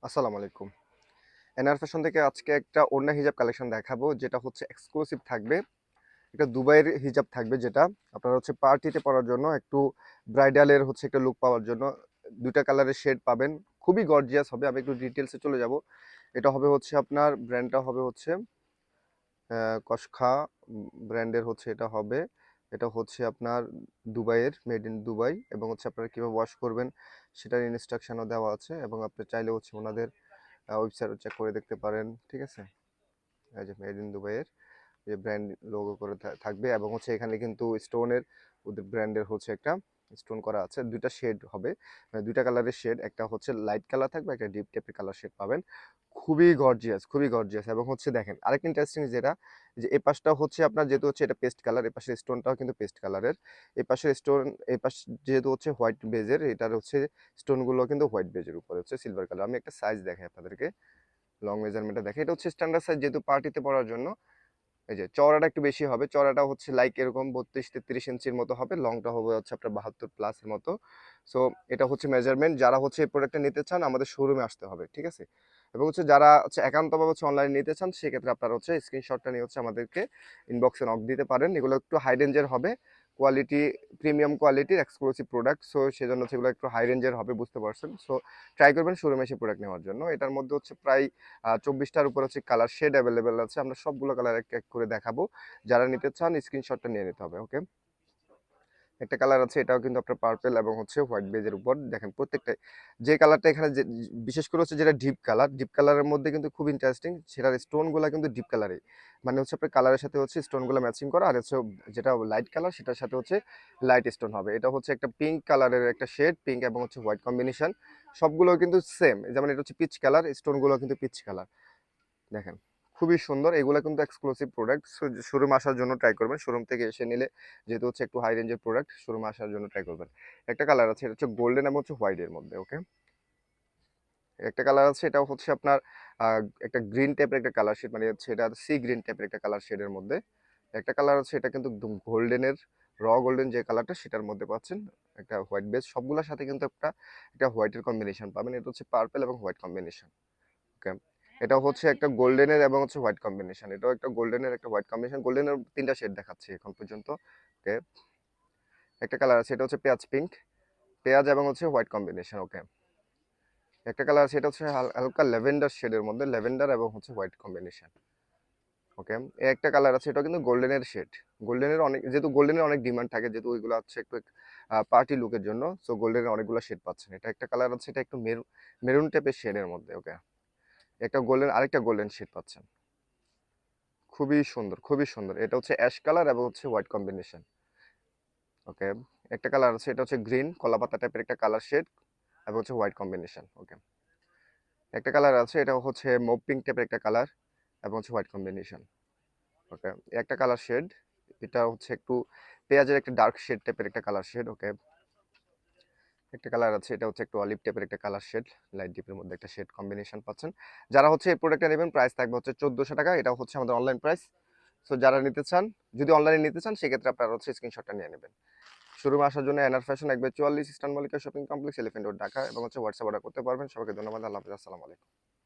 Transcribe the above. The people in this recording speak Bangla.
আসসালামু আলাইকুম। এনআর ফ্যাশন থেকে আজকে একটা ওড়না হিজাব কালেকশন দেখাবো, যেটা হচ্ছে এক্সক্লুসিভ থাকবে। এটা দুবাইয়ের হিজাব থাকবে, যেটা আপনারা হচ্ছে পার্টিতে পরার জন্য, একটু ব্রাইডালের হচ্ছে একটা লুক পাওয়ার জন্য। দুইটা কালারের শেড পাবেন, খুবই গর্জিয়াস হবে। আমি একটু ডিটেলসে চলে যাব। এটা হবে হচ্ছে আপনার ব্র্যান্ডটা হবে হচ্ছে কসখা ব্র্যান্ডের হচ্ছে এটা হবে। এটা হচ্ছে আপনার দুবাইয়ের, মেড ইন দুবাই, এবং হচ্ছে আপনারা কীভাবে ওয়াশ করবেন সেটার ইনস্ট্রাকশনও দেওয়া আছে, এবং আপনি চাইলে হচ্ছে ওনাদের ওয়েবসাইটও চেক করে দেখতে পারেন। ঠিক আছে, এই যে মেড ইন দুবাইয়ের যে ব্র্যান্ড লোগো করে থাকবে, এবং হচ্ছে এখানে কিন্তু স্টোনের, ওদের ব্র্যান্ডের হচ্ছে একটা স্টোন করা আছে। দুইটা শেড হবে, মানে দুইটা কালারের শেড, একটা হচ্ছে লাইট কালার থাকবে, একটা ডিপ টাইপের কালার শেড পাবেন। খুবই গর্জিয়াস, খুবই গর্জিয়াস। এবং হচ্ছে দেখেন আরেকটা ইন্টারেস্টিং, যেটা যে এই পাশটা হচ্ছে আপনার, যেহেতু হচ্ছে এটা পেস্ট কালার, এই পাশের স্টোনটাও কিন্তু পেস্ট কালারের। এই পাশের স্টোন, এই পাশ যেহেতু হচ্ছে হোয়াইট বেজের, এটার হচ্ছে স্টোনগুলো কিন্তু হোয়াইট বেজের উপরে হচ্ছে সিলভার কালার। আমি একটা সাইজ দেখাই আপনাদেরকে, লং মেজারমেন্টটা দেখে। এটা হচ্ছে স্ট্যান্ডার্ড সাইজ, যেহেতু পার্টিতে পরার জন্য। এই যে চওড়াটা একটু বেশি হবে, চওড়াটা হচ্ছে লাইক এরকম 32-33 ইঞ্চির মতো হবে, লংটা হবে হচ্ছে আপনার 72 প্লাসের মতো। সো এটা হচ্ছে মেজারমেন্ট। যারা হচ্ছে এই প্রোডাক্টটা নিতে চান, আমাদের শোরুমে আসতে হবে, ঠিক আছে। এবং হচ্ছে যারা হচ্ছে একান্তভাবে হচ্ছে অনলাইনে নিতে চান, সেক্ষেত্রে আপনারা হচ্ছে স্ক্রিনশটটা নিয়ে হচ্ছে আমাদেরকে ইনবক্সে নক দিতে পারেন। এগুলো একটু হাই রেঞ্জের হবে, কোয়ালিটি প্রিমিয়াম কোয়ালিটির এক্সক্লুসিভ প্রোডাক্ট। সো সেজন্য হচ্ছে এগুলো একটু হাই রেঞ্জের হবে, বুঝতে পারছেন। সো ট্রাই করবেন শোরুমে এসে প্রোডাক্ট নেওয়ার জন্য। এটার মধ্যে হচ্ছে প্রায় 24টার উপর হচ্ছে কালার শেড অ্যাভেলেবেল আছে। আমরা সবগুলো কালার এক এক করে দেখাবো। যারা নিতে চান স্ক্রিনশটটা নিয়ে নিতে হবে, ওকে। একটা কালার আছে, এটাও কিন্তু আপনার পার্পল এবং হচ্ছে হোয়াইট বেজের উপর। দেখেন প্রত্যেকটা, যে কালারটা এখানে বিশেষ করে হচ্ছে যেটা ডিপ কালার, ডিপ কালারের মধ্যে কিন্তু খুব ইন্টারেস্টিং, সেটার স্টোনগুলো কিন্তু ডিপ কালারে, মানে হচ্ছে আপনার কালারের সাথে হচ্ছে স্টোনগুলো ম্যাচিং করা। আর হচ্ছে যেটা লাইট কালার, সেটার সাথে হচ্ছে লাইট স্টোন হবে। এটা হচ্ছে একটা পিঙ্ক কালারের একটা শেড, পিঙ্ক এবং হচ্ছে হোয়াইট কম্বিনেশন। সবগুলো কিন্তু সেম, যেমন এটা হচ্ছে পিচ কালার, স্টোনগুলো কিন্তু পিচ কালার। দেখেন খুবই সুন্দর। এগুলো কিন্তু এক্সক্লুসিভ প্রোডাক্ট। শোরুম আসার জন্য ট্রাই করবেন, শোরুম থেকে এসে নিলে যেহেতু হচ্ছে একটু হাই রেঞ্জের প্রোডাক্ট, শোরুমে আসার জন্য ট্রাই করবেন। একটা কালার আছে, এটা হচ্ছে গোল্ডেন এবং হচ্ছে হোয়াইট এর মধ্যে, ওকে। একটা কালার আছে, এটাও হচ্ছে আপনার একটা গ্রিন টাইপের একটা কালার শেড, মানে হচ্ছে এটা সি গ্রিন টাইপের একটা কালার শেডের মধ্যে। একটা কালার আছে, এটা কিন্তু একদম গোল্ডেনের, গোল্ডেন যে কালারটা সেটার মধ্যে পাচ্ছেন। একটা হোয়াইট বেস, সবগুলোর সাথে কিন্তু একটা একটা হোয়াইটের কম্বিনেশন পাবেন। এটা হচ্ছে পার্পল এবং হোয়াইট কম্বিনেশন, ওকে। এটা হচ্ছে একটা গোল্ডেনের এবং হচ্ছে হোয়াইট কম্বিনেশন। এটাও একটা গোল্ডেনের একটা হোয়াইট কম্বিনেশন। গোল্ডেনের তিনটা শেড দেখাচ্ছি এখন পর্যন্ত, ওকে। একটা কালার আছে, এটা হচ্ছে পেঁয়াজ পিঙ্ক, পেঁয়াজ এবং হচ্ছে হোয়াইট কম্বিনেশন, ওকে। একটা কালার আছে, এটা হচ্ছে হালকা ল্যাভেন্ডার শেডের মধ্যে, ল্যাভেন্ডার এবং হচ্ছে হোয়াইট কম্বিনেশন, ওকে। একটা কালার আছে, এটা কিন্তু গোল্ডেনের শেড। গোল্ডেনের অনেক, যেহেতু গোল্ডেনের অনেক ডিমান্ড থাকে, যেহেতু ওইগুলো হচ্ছে একটু পার্টি লুকের জন্য, সো গোল্ডেনের অনেকগুলো শেড পাচ্ছেন। এটা একটা কালার আছে, এটা একটু মেরুন টাইপের শেডের মধ্যে, ওকে। একটা গোল্ডেন, আরেকটা গোল্ডেন শেড পাচ্ছেন। খুবই সুন্দর, খুবই সুন্দর। এটা হচ্ছে অ্যাশ কালার এবং হচ্ছে হোয়াইট কম্বিনেশন, ওকে। একটা কালার আছে, এটা হচ্ছে গ্রিন কলাপাতা টাইপের একটা কালার শেড এবং হচ্ছে হোয়াইট কম্বিনেশন, ওকে। একটা কালার আছে, এটা হচ্ছে মভ পিঙ্ক টাইপের একটা কালার এবং হচ্ছে হোয়াইট কম্বিনেশন, ওকে। একটা কালার শেড, এটা হচ্ছে একটু পেঁয়াজের একটা ডার্ক শেড টাইপের একটা কালার শেড, ওকে। একটা কালার আছে, এটা হচ্ছে একটু অলিভ টাইপের একটা কালার শেড, লাইট ডিপের মধ্যে একটা শেড কম্বিনেশন পাচ্ছেন। যারা হচ্ছে এই প্রোডাক্টটা নেবেন, প্রাইস থাকবে হচ্ছে 1400 টাকা। এটা হচ্ছে আমাদের অনলাইন প্রাইস। সো যারা নিতে চান, যদি অনলাইনে নিতে চান, সেক্ষেত্রে আপনারা হচ্ছে স্ক্রিনশটটা নিয়ে নেবেন। শোরুমে আসার জন্য NR fashion 1/44 eastern Mallika shopping complex, elephant road, Dhaka, এবং হচ্ছে হোয়াটসঅ্যাপ অর্ডার করতে পারবেন। সবাইকে ধন্যবাদ। আল্লাহ হাফেজ, আসসালামু আলাইকুম।